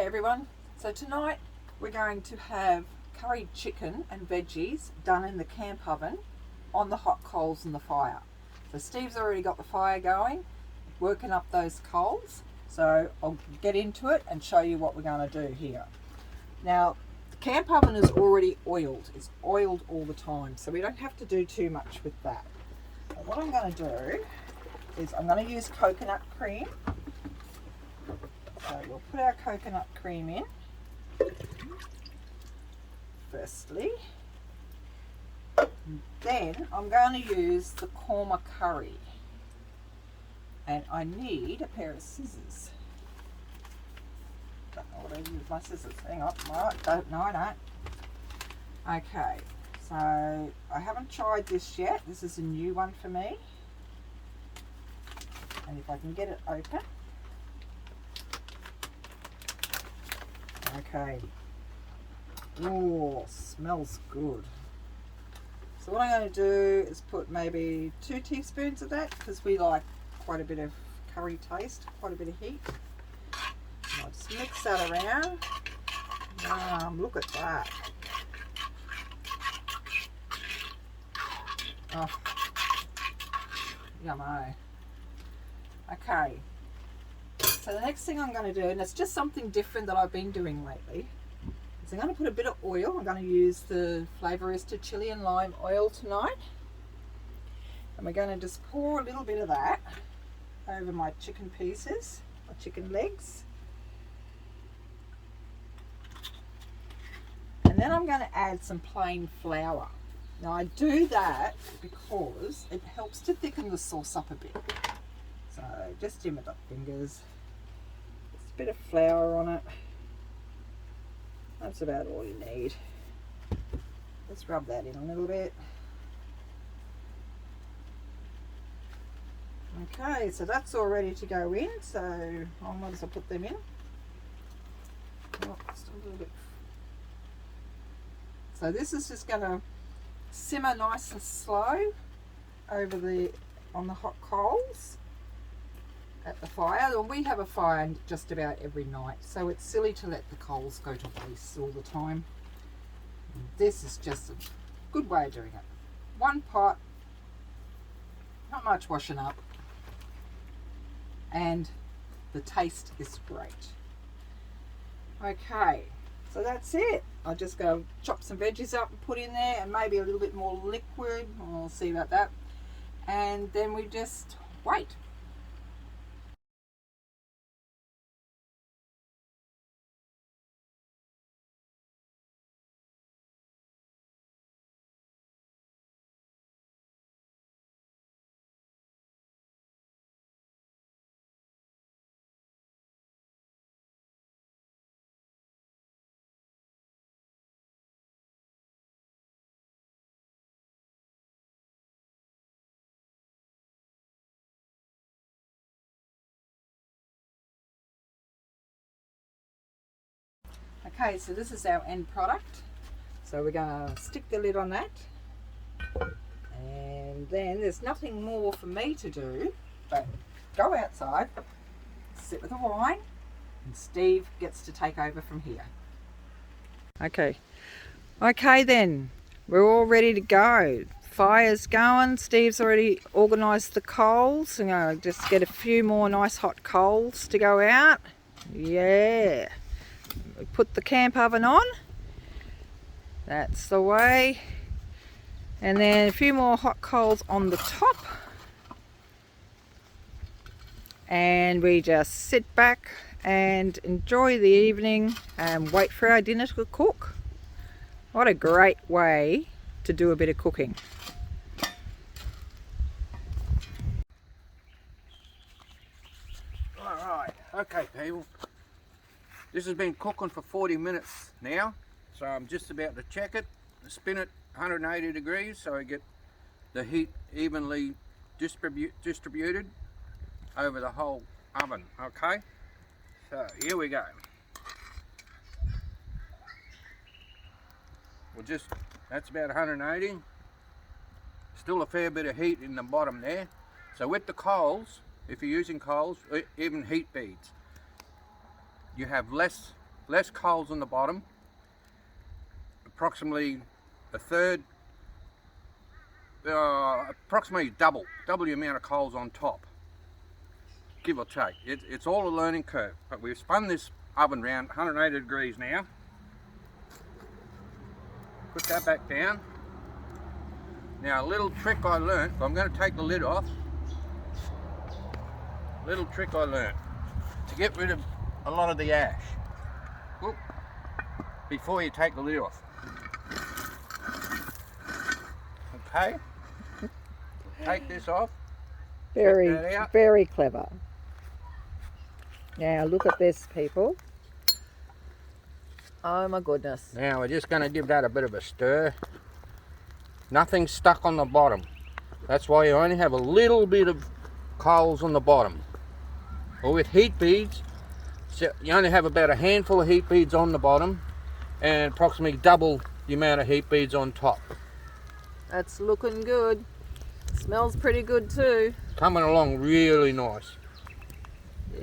Hi everyone, so tonight we're going to have curried chicken and veggies done in the camp oven on the hot coals in the fire. So Steve's already got the fire going, working up those coals, so I'll get into it and show you what we're going to do here. Now the camp oven is already oiled, it's oiled all the time, so we don't have to do too much with that. But what I'm going to do is I'm going to use coconut cream. So we'll put our coconut cream in firstly. Then I'm going to use the korma curry. And I need a pair of scissors. Don't know what I use my scissors. Hang on. No, I don't. Okay. So I haven't tried this yet. This is a new one for me. And if I can get it open. Okay. Oh, smells good. So what I'm going to do is put maybe 2 teaspoons of that because we like quite a bit of curry taste, quite a bit of heat. And I'll just mix that around. Look at that. Oh, yummo. Okay. So the next thing I'm going to do, and it's just something different that I've been doing lately, is I'm going to put a bit of oil. I'm going to use the Flavourista Chilli and Lime Oil tonight. And we're going to just pour a little bit of that over my chicken pieces, my chicken legs. And then I'm going to add some plain flour. Now I do that because it helps to thicken the sauce up a bit. So just dim it up fingers. A bit of flour on it. That's about all you need. Let's rub that in a little bit. Okay, so that's all ready to go in. So I might as well put them in. Oh, just a little bit. So this is just going to simmer nice and slow over on the hot coals at the fire. And we have a fire just about every night, so it's silly to let the coals go to waste all the time. This is just a good way of doing it. One pot, not much washing up, and the taste is great. Okay, so that's it. I'll just go chop some veggies up and put in there, and maybe a little bit more liquid. We'll see about that. And then we just wait. Okay, so this is our end product. So we're going to stick the lid on that. And then there's nothing more for me to do but go outside, sit with a wine, and Steve gets to take over from here. Okay then, we're all ready to go. Fire's going, Steve's already organised the coals. I'm going to just get a few more nice hot coals to go out. Yeah. We put the camp oven on. That's the way. And then a few more hot coals on the top. And we just sit back and enjoy the evening and wait for our dinner to cook. What a great way to do a bit of cooking. Alright, okay people. This has been cooking for 40 minutes now. So I'm just about to check it, spin it 180 degrees so I get the heat evenly distributed over the whole oven. Okay, so here we go. That's about 180. Still a fair bit of heat in the bottom there. So with the coals, if you're using coals, even heat beads, you have less less coals on the bottom, approximately a third, approximately double the amount of coals on top, give or take. It's all a learning curve, but we've spun this oven around 180 degrees now. Put that back down. Now a little trick I learnt, I'm going to take the lid off. Little trick I learnt to get rid of a lot of the ash. Whoop, before you take the lid off. Okay, take this off. Very clever. Now look at this, people. Oh my goodness. Now we're just going to give that a bit of a stir. Nothing's stuck on the bottom. That's why you only have a little bit of coals on the bottom. Or with heat beads, so you only have about a handful of heat beads on the bottom and approximately double the amount of heat beads on top. That's looking good. Smells pretty good too. Coming along really nice.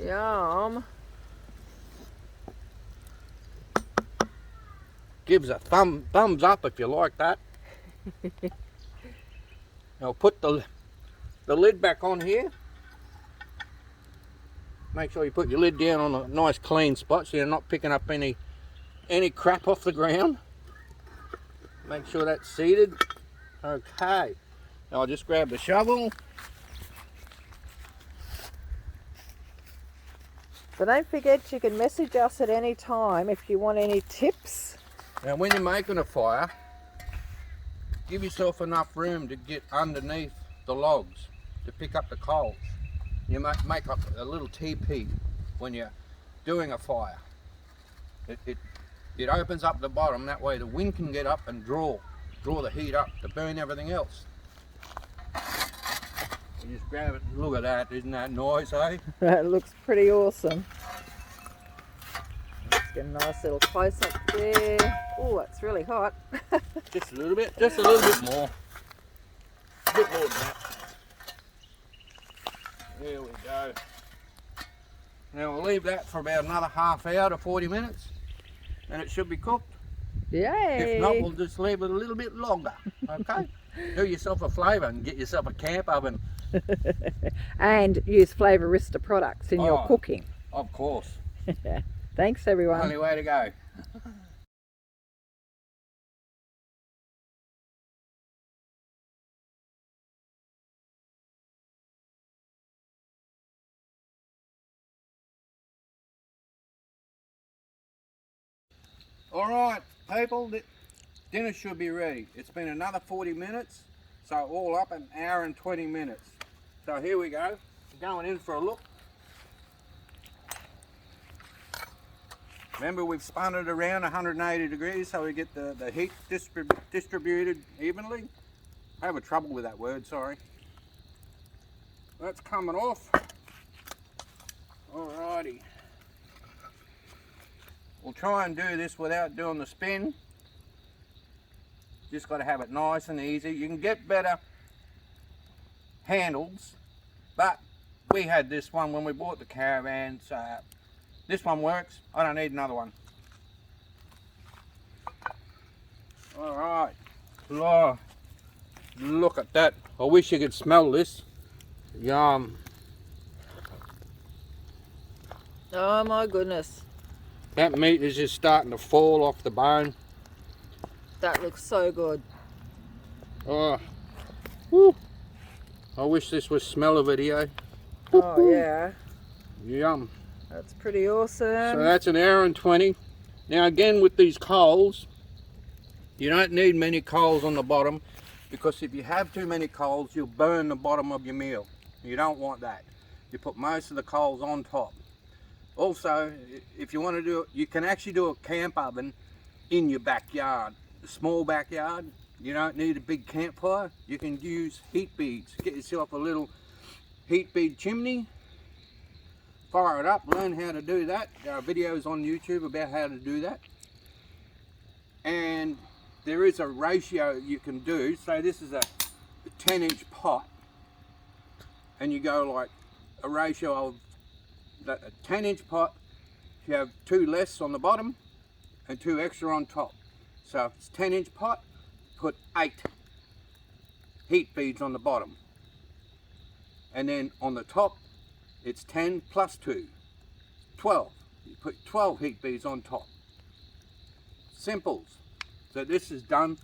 Yum. Gives a thumbs up if you like that. Now put the lid back on here. Make sure you put your lid down on a nice clean spot so you're not picking up any crap off the ground. Make sure that's seated. Okay. Now I'll just grab the shovel. But don't forget, you can message us at any time if you want any tips. Now when you're making a fire, give yourself enough room to get underneath the logs to pick up the coals. You make up a little teepee when you're doing a fire. It opens up the bottom, that way the wind can get up and draw the heat up to burn everything else. You just grab it, look at that, isn't that nice, eh? That looks pretty awesome. Let's get a nice little close up there. Oh, it's really hot. Just a little bit more. A bit more than that. There we go. Now we'll leave that for about another half hour to 40 minutes and it should be cooked. Yay! If not, we'll just leave it a little bit longer, okay? Do yourself a flavour and get yourself a camp oven. And use Flavourista products in your cooking. Of course. Thanks everyone. Only way to go. Alright people, dinner should be ready. It's been another 40 minutes, so all up an hour and 20 minutes. So here we go, going in for a look. Remember, we've spun it around 180 degrees so we get the heat distributed evenly. I have a trouble with that word, sorry. That's coming off. Alrighty. We'll try and do this without doing the spin. Just got to have it nice and easy. You can get better handles, but we had this one when we bought the caravan, so this one works. I don't need another one. Alright. Oh, look at that. I wish you could smell this. Yum. Oh my goodness. That meat is just starting to fall off the bone. That looks so good. Oh, woo. I wish this was smell video. Oh yeah. Yum. That's pretty awesome. So that's an hour and 20. Now again with these coals, you don't need many coals on the bottom, because if you have too many coals, you'll burn the bottom of your meal. You don't want that. You put most of the coals on top. Also, if you want to do it, you can actually do a camp oven in your backyard. A small backyard. You don't need a big campfire. You can use heat beads. Get yourself a little heat bead chimney. Fire it up, learn how to do that. There are videos on YouTube about how to do that. And there is a ratio you can do. So this is a 10-inch pot. And you go like a ratio of a 10-inch pot you have 2 less on the bottom and 2 extra on top. So if it's 10-inch pot, put 8 heat beads on the bottom. And then on the top, it's 10 plus 2, 12. You put 12 heat beads on top. Simples. So this is done.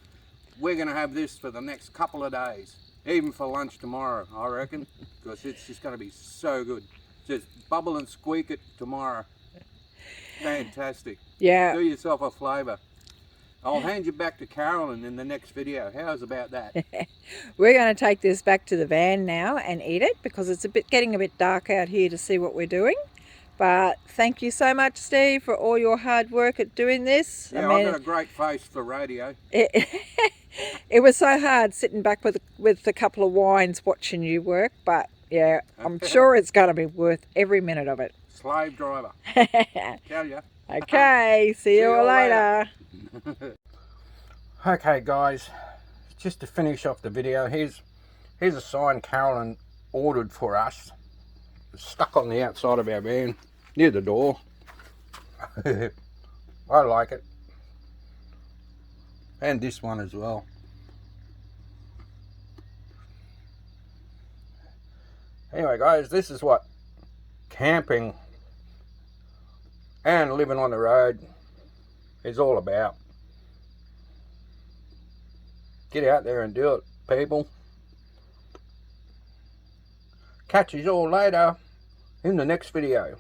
We're going to have this for the next couple of days, even for lunch tomorrow, I reckon, because it's just going to be so good. Just bubble and squeak it tomorrow. Fantastic. Yeah. Do yourself a flavour. I'll hand you back to Carolyn in the next video. How's about that? We're going to take this back to the van now and eat it, because it's getting a bit dark out here to see what we're doing. But thank you so much, Steve, for all your hard work at doing this. Yeah, I've got a great face for radio. It was so hard sitting back with a couple of wines watching you work, but yeah, I'm sure it's going to be worth every minute of it. Slave driver. Tell ya. Okay, see you all later. Okay guys, just to finish off the video, here's a sign Carolyn ordered for us. It's stuck on the outside of our van, near the door. I like it. And this one as well. Anyway guys, this is what camping and living on the road is all about. Get out there and do it, people. Catch you all later in the next video.